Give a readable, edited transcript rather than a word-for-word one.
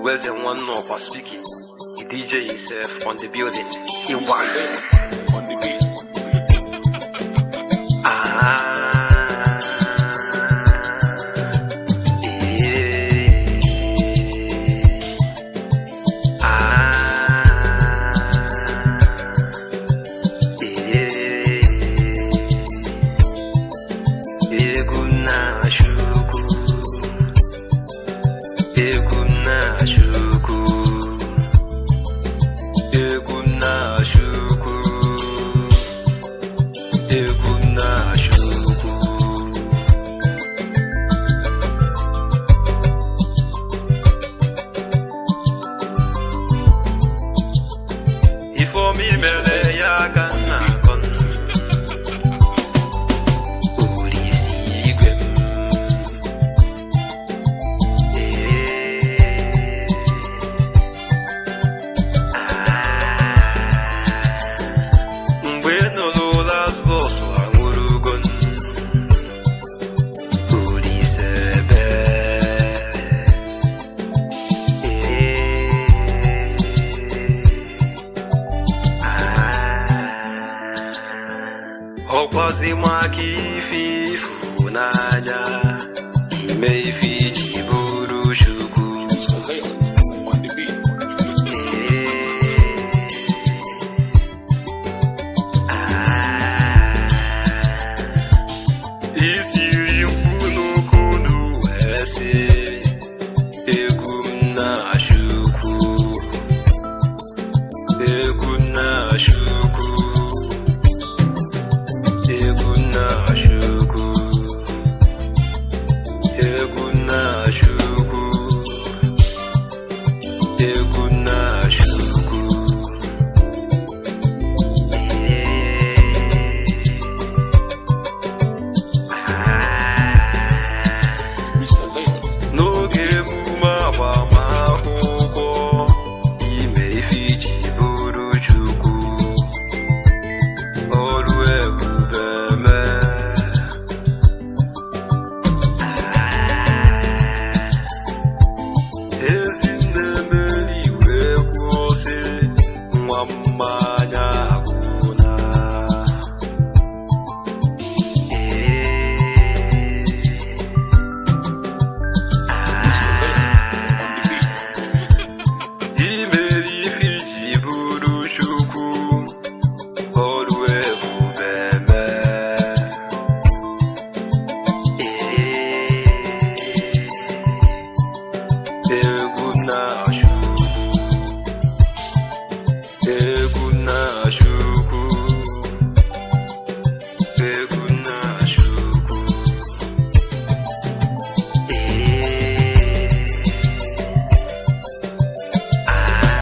Where's the one no for speaking? The DJ himself on the building. He was on the beat. Okwazi mwaki funanya imeifi jiburu shuku On the beat. Isiri mpuno kunu ese egumna shuku egumna shuku eguna